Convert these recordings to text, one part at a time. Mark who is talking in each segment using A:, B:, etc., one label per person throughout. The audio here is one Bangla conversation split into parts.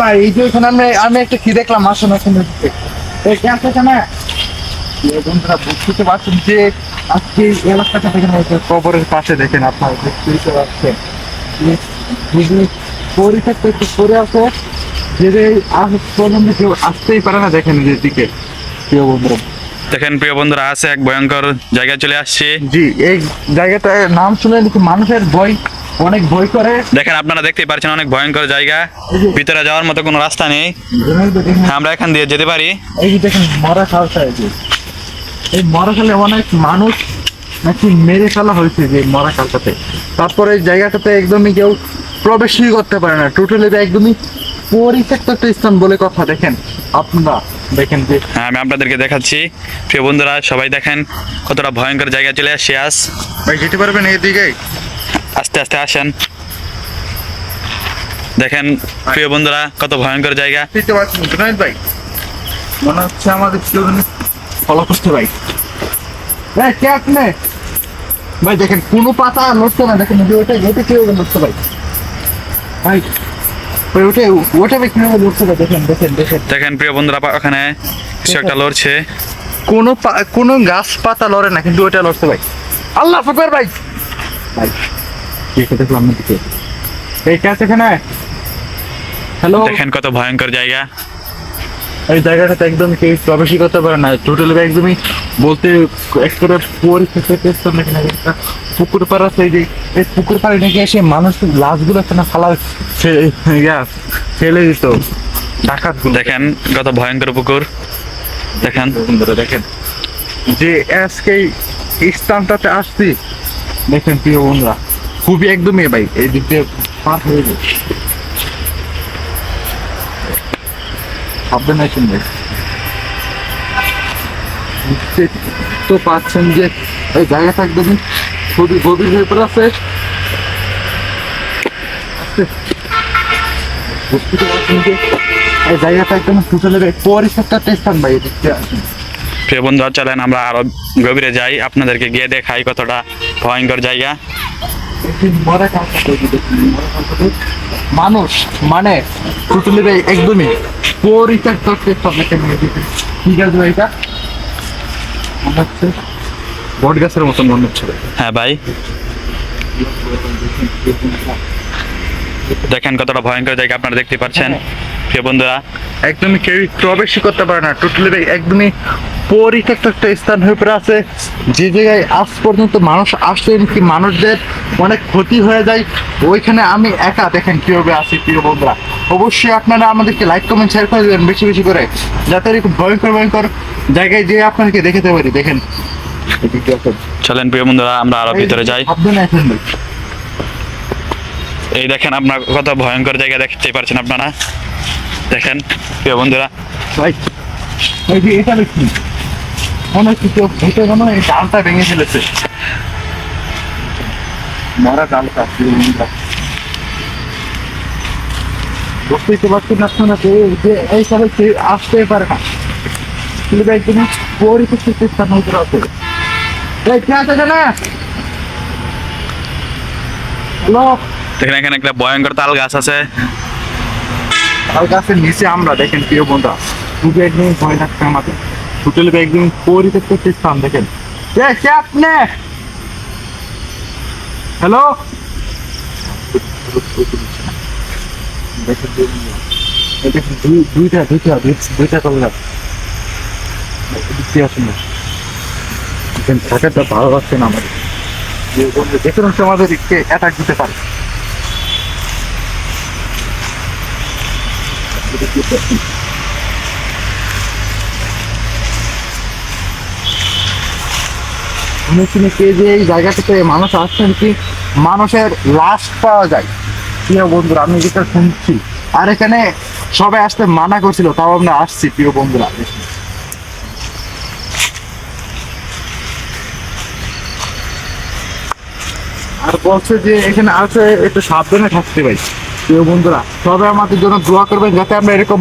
A: ভাই এই যে এখানে আমি একটা কি দেখলাম আসুন এখানে এই ক্যাম্প এখানে বন্ধুরা বুঝতে পারছেন যে আজকে এই এলাকাটা দেখেন কবরের পাশে দেখেন আপনারা দেখতে পাচ্ছেন খুবই পরিত্যক্ত একটু পরে আছে যে পর্যন্ত কেউ আসতেই পারে না দেখেন যে দিকে প্রিয় বন্ধুরা।
B: দেখেন প্রিয় বন্ধুরা, আছে এক ভয়ঙ্কর জায়গায় চলে আসছে।
A: জি এই জায়গাটার নাম শুনে নাকি মানুষের অনেক ভয় করে।
B: দেখেন আপনারা দেখতেই পাচ্ছেন অনেক ভয়ঙ্কর জায়গা, ভিতরে যাওয়ার মতো কোনো রাস্তা নেই। আমরা এখান দিয়ে যেতে পারি।
A: এই যে দেখেন মরা খালটা, এই মরা খালে অনেক মানুষ নাকি মেরে ফেলা হয়েছে যে মরা খালটাতে। তারপরে এই জায়গাটাতে একদমই কেউ প্রবেশই করতে পারে না, টোটালি একদমই পরিত্যক্ত একটা স্থান বলে কথা। দেখেন আপনারা দেখেন যে
B: হ্যাঁ, আমি আপনাদেরকে দেখাচ্ছি। প্রিয় বন্ধুরা সবাই দেখেন কতটা ভয়ঙ্কর জায়গায় চলে আসছে।
A: ভাই যেতে পারবেন এইদিকে,
B: আস্তে আস্তে আসেন। দেখেন প্রিয় বন্ধুরা কত ভয়ঙ্কর জায়গা।
A: বুঝতে পারছেন জুনায়েদ ভাই, মনে হচ্ছে আমাদের কেউ ফলো করছে ভাই। ভাই কে আপনি? ভাই দেখেন কোনো পাতা নড়ছে না, দেখেন ওটা কেউ নড়ছে ভাই। ভাই ওটা ভাই কিভাবে নড়ছে ভাই, দেখেন দেখেন দেখেন
B: দেখেন প্রিয় বন্ধুরা ওখানে কিছু একটা লড়ছে।
A: কোনো গাছ পাতা লড়ে না, কিন্তু ওটা লড়ছে ভাই। আল্লাহ আকবার ভাই। ভাই দেখে দেখলাম না দিকে এই কে আছে এখানে? হ্যালো,
B: দেখেন কত ভয়ঙ্কর জায়গা।
A: এই জায়গাটাতে একদম কেউ প্রবেশই করতে পারে না, টোটালি একদমই বলতে একটা পুকুর পাড় আছে। এই যে এই পুকুর পাড়ে নাকি এসে মানুষ লাশগুলো এখানে ফেলে দিত ডাকাত গুলো।
B: দেখেন কত ভয়ঙ্কর পুকুর। দেখেন
A: বন্ধুরা দেখেন যে আজকে এই স্থানটাতে আসছি, দেখেন প্রিয় বন্ধুরা খুবই একদমই ভাই এই দিক দিয়ে পার হয়ে যায়। ভাববেন না শুনবে তো পাচ্ছেন যে এই জায়গাটা একদমই খুবই গভীর হয়ে পড়ে আছে। বুঝতে পারছেন যে এই জায়গাটা একদম টোটালি পরিত্যক্ত একটা স্থান ভাই। দেখতে আসেন
B: প্রিয় বন্ধুরা চলেন আমরা আরো গভীরে যাই, আপনাদেরকে গিয়ে দেখাই কতটা ভয়ঙ্কর জায়গা।
A: মানুষ মানে টোটালি ভাই একদমই পরিত্যক্ত একটা স্থান। ঠিক আছে ভাই, এটা মনে হচ্ছে বট গাছের মতন মনে হচ্ছে ভাই।
B: হ্যাঁ ভাই, দেখেন কতটা ভয়ঙ্কর জায়গা আপনারা দেখতে পাচ্ছেন। প্রিয় বন্ধুরা
A: একদমই কেউ প্রবেশই করতে পারে না, টোটালি ভাই একদমই পরিত্যক্ত একটা স্থান হয়ে পড়ে আছে, যে জায়গায় আজ পর্যন্ত মানুষ আসলে কি মানুষদের অনেক ক্ষতি হয়ে যায়। ওইখানে আমি একা, দেখেন কিভাবে আছি প্রিয় বন্ধুরা। অবশ্যই আপনারা আমাদেরকে লাইক কমেন্ট শেয়ার করে দেবেন বেশি বেশি করে, যাতে এরকম ভয়ঙ্কর ভয়ঙ্কর জায়গায় যেয়ে আপনাদেরকে দেখাতে পারি। দেখেন
B: চলেন প্রিয় বন্ধুরা আমরা আরো ভিতরে যাই।
A: ভাববেন এখন ভাই,
B: এই দেখেন আপনার কত ভয়ঙ্কর জায়গা দেখতে পাচ্ছেন আপনারা। দেখেন প্রিয় বন্ধুরা
A: ভাই এই যে এটা দেখি মনে হচ্ছে কেউ ভেতরে মনে হয় এই ডালটা ভেঙে ফেলেছে, মরা ডালটা। বুঝতেই তো পারছেন আপনারা যে এই সবাই কেউ আসতে পারে না, কিন্তু একদম পরিচিত স্থান হয়ে আছে। এই কে আছে না? হ্যালো,
B: দেখেন এখানে একটা ভয়ঙ্কর তাল গাছ আছে।
A: তাল গাছের নিচে আমরা দেখেন প্রিয় বন্ধুরা খুবই একদম ভয় লাগছে আমাদের, টোটালি একদম পরিচিত স্থান। দেখেন কে আপনি? হ্যালো, দুইটা কল গাছ আসেন না, থাকাটা ভালো লাগছে না আমাদের, যে কোনো সময় আমাদের অ্যাটাক দিতে পারে। কে যে এই জায়গাটাতে মানুষ আসছেন কি মানুষের লাশ পাওয়া যায় প্রিয় বন্ধুরা, আমি যেটা শুনছি। আর এখানে সবাই আসতে মানা করছিল, তাও আমরা আসছি প্রিয় বন্ধুরা। আর বলছে যে এখানে আছে একটু সাবধানে থাকতে ভাই। প্রিয় বন্ধুরা সবাই আমাদের জন্য দোয়া করবেন, যাতে আমরা এরকম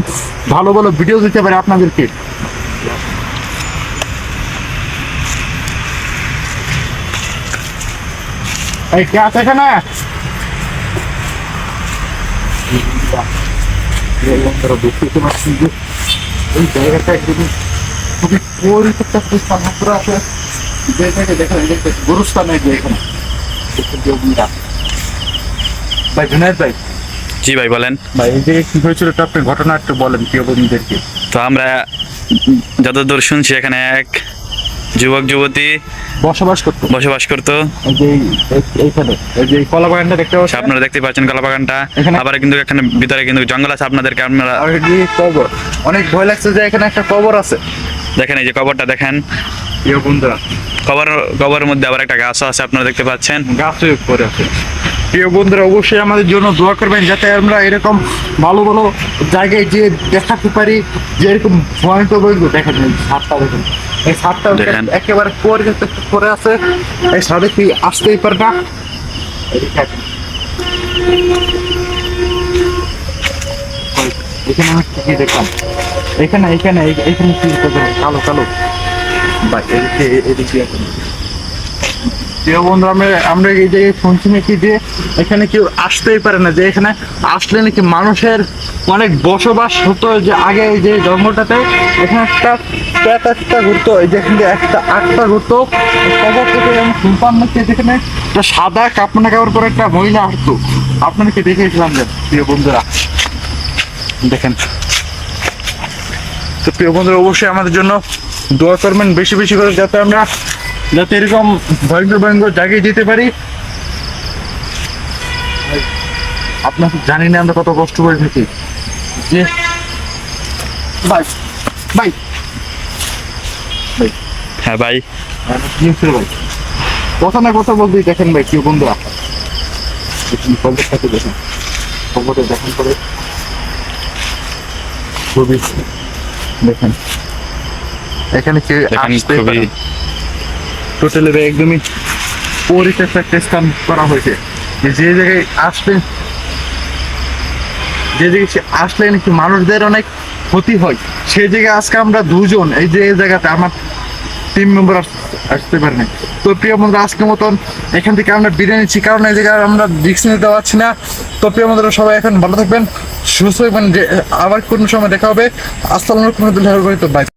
A: ভালো ভালো ভিডিও দিতে পারি আপনাদেরকে। এই কে আছে এখানে? বন্ধুরা দেখতে পাচ্ছেন যে এই জায়গাটা একদমই খুবই পরিত্যক্ত একটা স্থান পুরো আছে। যে জায়গায় দেখেন এই যে গুরুস্থান এই যে এখানে দেখেন যে বন্ধুরা। ভাই জুনায়েদ ভাই,
B: জি ভাই বলেন।
A: ভাই এই যে কি হয়েছিল একটু আপনি ঘটনা একটু বলেন প্রিয় বন্ধুদেরকে।
B: তো আমরা যতদূর শুনছি এখানে এক যুবক যুবতী
A: বসবাস করতো
B: বসবাস করতো।
A: এই যে এইখানে এই যে কলা বাগানটা দেখতে পাচ্ছেন,
B: আপনারা দেখতে পাচ্ছেন কলা বাগানটা।
A: এখানে-
B: আবার কিন্তু এখানে ভিতরে কিন্তু জঙ্গল আছে, আপনাদেরকে আপনারা
A: আর এই যে কবর, অনেক ভয় লাগছে যে এখানে একটা কবর আছে
B: দেখেন, এই যে কবরটা দেখেন।
A: প্রিয় বন্ধুরা।
B: কবরের মধ্যে আবার একটা গাছও আছে, আপনারা দেখতে পাচ্ছেন।
A: গাছে করে আছে। প্রিয় বন্ধুরা অবশ্যই আমাদের জন্য দোয়া করবেন যাতে আমরা এরকম ভালো ভালো জায়গায় যে দেখাতে পারি, যে এরকম ভয়ঙ্কর বইগুলো দেখেন। এই ছাদটা দেখেন, এই ছাদটা
B: দেখেন।
A: একেবারে পরিত্যক্ত করে আছে। এই ছাদে কি আসতেই পারে না। এই দেখেন। এখানে আমি কি দেখলাম, এখানে এখানে এখানে কি দেখলাম? কালো কালো ভাই এদিকে এদিকে এখন প্রিয় বন্ধু, আমরা এই যে শুনছি নাকি যে এখানে কেউ আসতেই পারে না, যে এখানে আসলে নাকি মানুষের অনেক বসবাস হতো। যে আগে এই যে জঙ্গলটাতে এখানে একটা একটা ঘুরতো, এই যে এখানে একটা আটটা ঘুরতো কবর থেকে আমি শুনতাম নাকি যেখানে একটা সাদা কাপড় কাপড় করে একটা মহিলা আসতো। আপনাদেরকে দেখেছিলাম যে প্রিয় বন্ধুরা দেখেন। তো প্রিয় বন্ধুরা অবশ্যই আমাদের জন্য দোয়া করবেন বেশি বেশি করে, যাতে আমরা যাতে এরকম ভয়ঙ্কর ভয়ঙ্কর জায়গায় যেতে পারি। আপনার জানি না আমরা কত কষ্ট করে থাকি। যে ভাই ভাই
B: হ্যাঁ ভাই,
A: কি হয়েছিল ভাই? কথা না কথা বলতেই দেখেন ভাই প্রিয় বন্ধুরা, দেখুন খবরটাকে দেখেন, খবরে দেখেন করে খুবই দেখেন এখানে কেউ
B: দেখেন
A: আসতেই পারে
B: খুবই
A: না। টোটালি একদমই পরিত্যক্ত একটা স্থান করা হয়েছে। যে জায়গায় আসলে যে জায়গায় আসলে নাকি মানুষদের অনেক ক্ষতি হয়, সেই জায়গায় আজকে আমরা দুজন এই যে এই জায়গাতে আমার টিম মেম্বার আসতে পারে না। তো প্রিয় বন্ধুরা আজকের মতন এখান থেকে আমরা বিদায় নিচ্ছি, কারণ এই জায়গায় আমরা রিস্ক নিতে পারছি না। তো প্রিয় বন্ধুরা সবাই এখন ভালো থাকবেন, সুস্থ থাকবেন, যে আবার কোনো সময় দেখা হবে। আসসালামু আলাইকুম। বাই।